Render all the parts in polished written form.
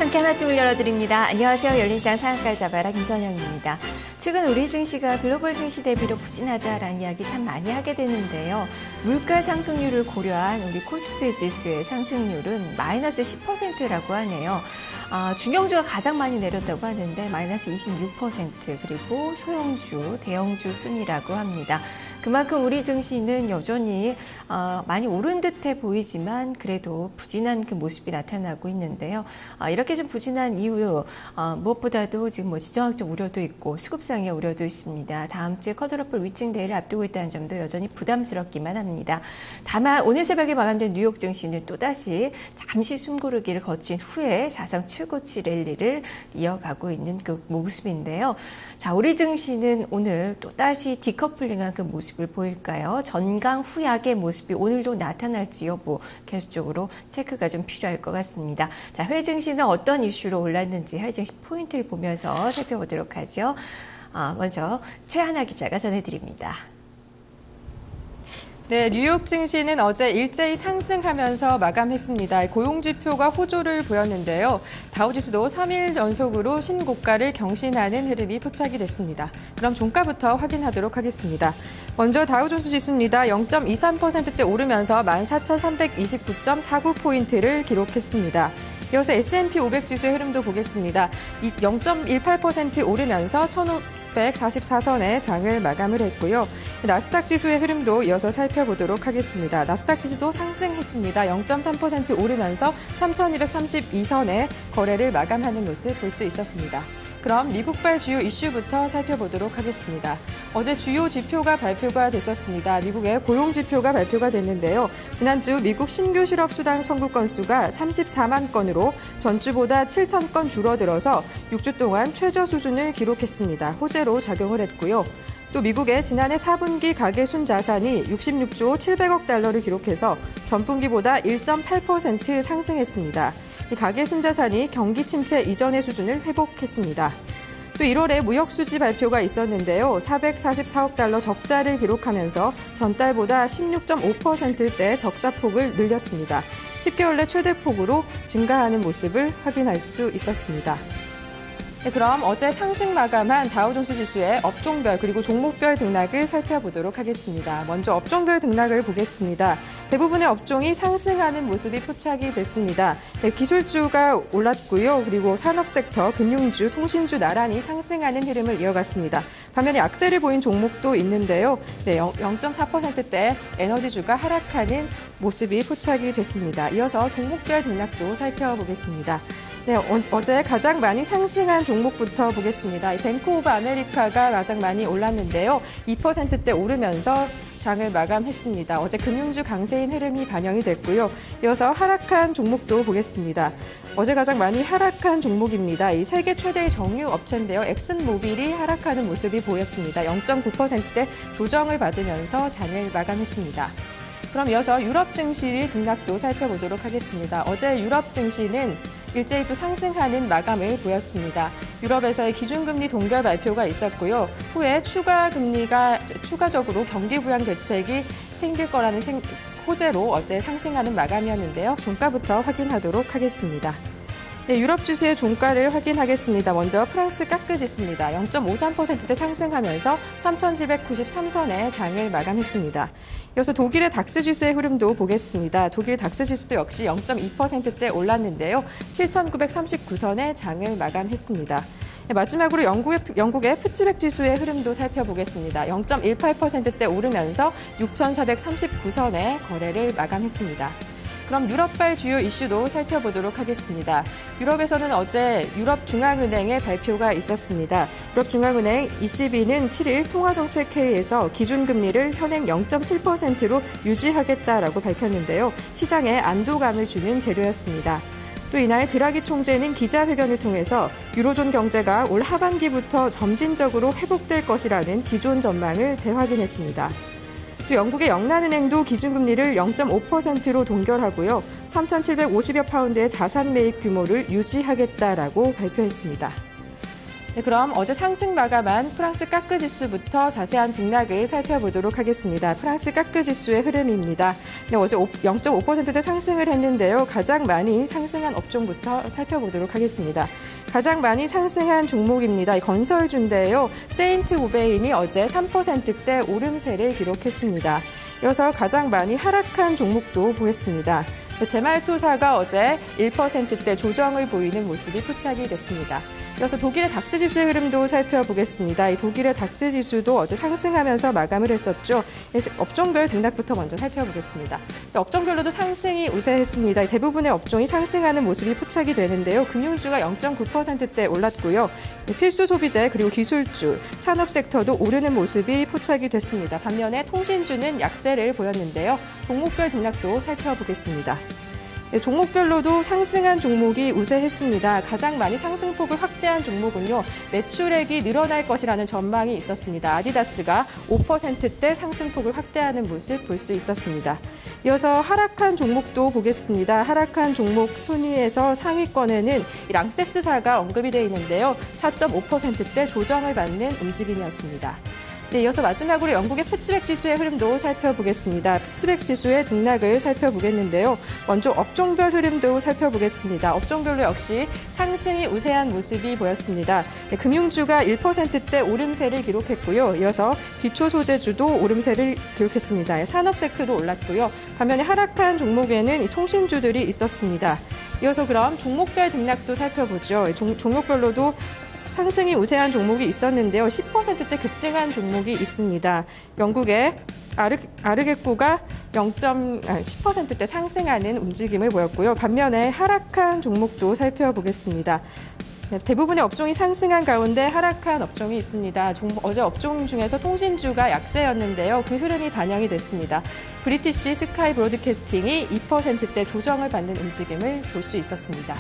상쾌한 아침을 열어드립니다. 안녕하세요. 열린시장 상한가를 잡아라 김선영입니다. 최근 우리 증시가 글로벌 증시 대비로 부진하다라는 이야기 참 많이 하게 되는데요. 물가 상승률을 고려한 우리 코스피 지수의 상승률은 마이너스 10%라고 하네요. 중형주가 가장 많이 내렸다고 하는데 마이너스 26%, 그리고 소형주, 대형주 순이라고 합니다. 그만큼 우리 증시는 여전히 많이 오른 듯해 보이지만 그래도 부진한 그 모습이 나타나고 있는데요. 이렇게 좀 부진한 이유, 무엇보다도 지금 지정학적 우려도 있고 수급상의 우려도 있습니다. 다음 주에 쿼드러플 위층 대회를 앞두고 있다는 점도 여전히 부담스럽기만 합니다. 다만 오늘 새벽에 마감된 뉴욕 증시는 또다시 잠시 숨고르기를 거친 후에 사상 최고치 랠리를 이어가고 있는 그 모습인데요. 자, 우리 증시는 오늘 또다시 디커플링한 그 모습을 보일까요? 전강 후약의 모습이 오늘도 나타날지 여부 계속적으로 체크가 좀 필요할 것 같습니다. 자, 해외 증시는 어떤 이슈로 올랐는지 해외 증시 포인트를 보면서 살펴보도록 하죠. 먼저 최하나 기자가 전해드립니다. 네, 뉴욕 증시는 어제 일제히 상승하면서 마감했습니다. 고용지표가 호조를 보였는데요. 다우지수도 3일 연속으로 신고가를 경신하는 흐름이 포착이 됐습니다. 그럼 종가부터 확인하도록 하겠습니다. 먼저 다우존스 지수입니다. 0.23%대 오르면서 14,329.49포인트를 기록했습니다. 이어서 S&P 500 지수의 흐름도 보겠습니다. 0.18% 오르면서 1,544선의 장을 마감을 했고요. 나스닥 지수의 흐름도 이어서 살펴보도록 하겠습니다. 나스닥 지수도 상승했습니다. 0.3% 오르면서 3,232선의 거래를 마감하는 모습 볼 수 있었습니다. 그럼 미국발 주요 이슈부터 살펴보도록 하겠습니다. 어제 주요 지표가 발표가 됐었습니다. 미국의 고용 지표가 발표가 됐는데요. 지난주 미국 신규 실업 수당 선고 건수가 34만 건으로 전주보다 7천 건 줄어들어서 6주 동안 최저 수준을 기록했습니다. 호재로 작용을 했고요. 또 미국의 지난해 4분기 가계 순자산이 66조 700억 달러를 기록해서 전분기보다 1.8% 상승했습니다. 이 가계 순자산이 경기 침체 이전의 수준을 회복했습니다. 또 1월에 무역수지 발표가 있었는데요. 444억 달러 적자를 기록하면서 전달보다 16.5%대 적자폭을 늘렸습니다. 10개월 내 최대폭으로 증가하는 모습을 확인할 수 있었습니다. 네, 그럼 어제 상승 마감한 다우존스 지수의 업종별 그리고 종목별 등락을 살펴보도록 하겠습니다. 먼저 업종별 등락을 보겠습니다. 대부분의 업종이 상승하는 모습이 포착이 됐습니다. 네, 기술주가 올랐고요. 그리고 산업섹터, 금융주, 통신주 나란히 상승하는 흐름을 이어갔습니다. 반면에 악세를 보인 종목도 있는데요. 네, 0.4%대 에너지주가 하락하는 모습이 포착이 됐습니다. 이어서 종목별 등락도 살펴보겠습니다. 네, 어제 가장 많이 상승한 종목부터 보겠습니다. 뱅크 오브 아메리카가 가장 많이 올랐는데요. 2%대 오르면서 장을 마감했습니다. 어제 금융주 강세인 흐름이 반영이 됐고요. 이어서 하락한 종목도 보겠습니다. 어제 가장 많이 하락한 종목입니다. 이 세계 최대의 정유 업체인데요. 엑슨모빌이 하락하는 모습이 보였습니다. 0.9%대 조정을 받으면서 장을 마감했습니다. 그럼 이어서 유럽 증시 등락도 살펴보도록 하겠습니다. 어제 유럽 증시는 일제히 또 상승하는 마감을 보였습니다. 유럽에서의 기준금리 동결 발표가 있었고요. 후에 추가적으로 경기 부양 대책이 생길 거라는 호재로 어제 상승하는 마감이었는데요. 종가부터 확인하도록 하겠습니다. 네, 유럽 지수의 종가를 확인하겠습니다. 먼저 프랑스 까크 지수입니다. 0.53%대 상승하면서 3,793선의 장을 마감했습니다. 이어서 독일의 닥스 지수의 흐름도 보겠습니다. 독일 닥스 지수도 역시 0.2%대 올랐는데요. 7,939선의 장을 마감했습니다. 네, 마지막으로 영국의 푸츠백 지수의 흐름도 살펴보겠습니다. 0.18%대 오르면서 6,439선의 거래를 마감했습니다. 그럼 유럽발 주요 이슈도 살펴보도록 하겠습니다. 유럽에서는 어제 유럽중앙은행의 발표가 있었습니다. 유럽중앙은행 ECB는 7일 통화정책회의에서 기준금리를 현행 0.7%로 유지하겠다라고 밝혔는데요. 시장에 안도감을 주는 재료였습니다. 또 이날 드라기 총재는 기자회견을 통해서 유로존 경제가 올 하반기부터 점진적으로 회복될 것이라는 기존 전망을 재확인했습니다. 또 영국의 영란은행도 기준금리를 0.5%로 동결하고요. 3,750여 파운드의 자산 매입 규모를 유지하겠다라고 발표했습니다. 네, 그럼 어제 상승 마감한 프랑스 까크 지수부터 자세한 등락을 살펴보도록 하겠습니다. 프랑스 까크 지수의 흐름입니다. 네, 어제 0.5%대 상승을 했는데요. 가장 많이 상승한 업종부터 살펴보도록 하겠습니다. 가장 많이 상승한 종목입니다. 건설주인데요. 세인트고베인이 어제 3%대 오름세를 기록했습니다. 이어서 가장 많이 하락한 종목도 보겠습니다. 제말토사가 어제 1%대 조정을 보이는 모습이 포착이 됐습니다. 이어서 독일의 닥스 지수의 흐름도 살펴보겠습니다. 이 독일의 닥스 지수도 어제 상승하면서 마감을 했었죠. 업종별 등락부터 먼저 살펴보겠습니다. 업종별로도 상승이 우세했습니다. 대부분의 업종이 상승하는 모습이 포착이 되는데요. 금융주가 0.9%대 올랐고요. 필수 소비재 그리고 기술주, 산업 섹터도 오르는 모습이 포착이 됐습니다. 반면에 통신주는 약세를 보였는데요. 종목별 등락도 살펴보겠습니다. 네, 종목별로도 상승한 종목이 우세했습니다. 가장 많이 상승폭을 확대한 종목은요. 매출액이 늘어날 것이라는 전망이 있었습니다. 아디다스가 5%대 상승폭을 확대하는 모습 볼 수 있었습니다. 이어서 하락한 종목도 보겠습니다. 하락한 종목 순위에서 상위권에는 랑세스사가 언급이 되어 있는데요. 4.5%대 조정을 받는 움직임이었습니다. 네, 이어서 마지막으로 영국의 푸츠백 지수의 흐름도 살펴보겠습니다. 푸츠백 지수의 등락을 살펴보겠는데요. 먼저 업종별 흐름도 살펴보겠습니다. 업종별로 역시 상승이 우세한 모습이 보였습니다. 네, 금융주가 1%대 오름세를 기록했고요. 이어서 기초소재주도 오름세를 기록했습니다. 산업 섹터도 올랐고요. 반면에 하락한 종목에는 이 통신주들이 있었습니다. 이어서 그럼 종목별 등락도 살펴보죠. 종목별로도 상승이 우세한 종목이 있었는데요. 10%대 급등한 종목이 있습니다. 영국의 아르게코가 10%대 상승하는 움직임을 보였고요. 반면에 하락한 종목도 살펴보겠습니다. 대부분의 업종이 상승한 가운데 하락한 업종이 있습니다. 어제 업종 중에서 통신주가 약세였는데요. 그 흐름이 반영이 됐습니다. 브리티시 스카이 브로드캐스팅이 2%대 조정을 받는 움직임을 볼 수 있었습니다.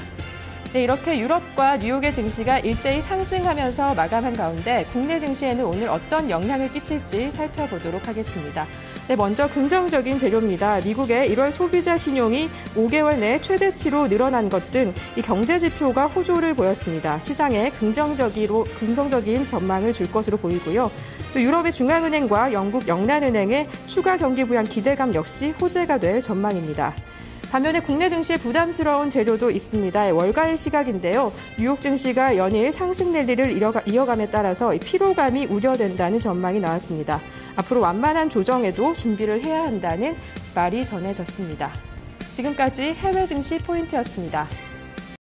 네, 이렇게 유럽과 뉴욕의 증시가 일제히 상승하면서 마감한 가운데 국내 증시에는 오늘 어떤 영향을 끼칠지 살펴보도록 하겠습니다. 네, 먼저 긍정적인 재료입니다. 미국의 1월 소비자 신용이 5개월 내 최대치로 늘어난 것 등 이 경제 지표가 호조를 보였습니다. 시장에 긍정적인 전망을 줄 것으로 보이고요. 또 유럽의 중앙은행과 영국 영란은행의 추가 경기 부양 기대감 역시 호재가 될 전망입니다. 반면에 국내 증시에 부담스러운 재료도 있습니다. 월가의 시각인데요. 뉴욕 증시가 연일 상승 랠리를 이어감에 따라서 피로감이 우려된다는 전망이 나왔습니다. 앞으로 완만한 조정에도 준비를 해야 한다는 말이 전해졌습니다. 지금까지 해외 증시 포인트였습니다.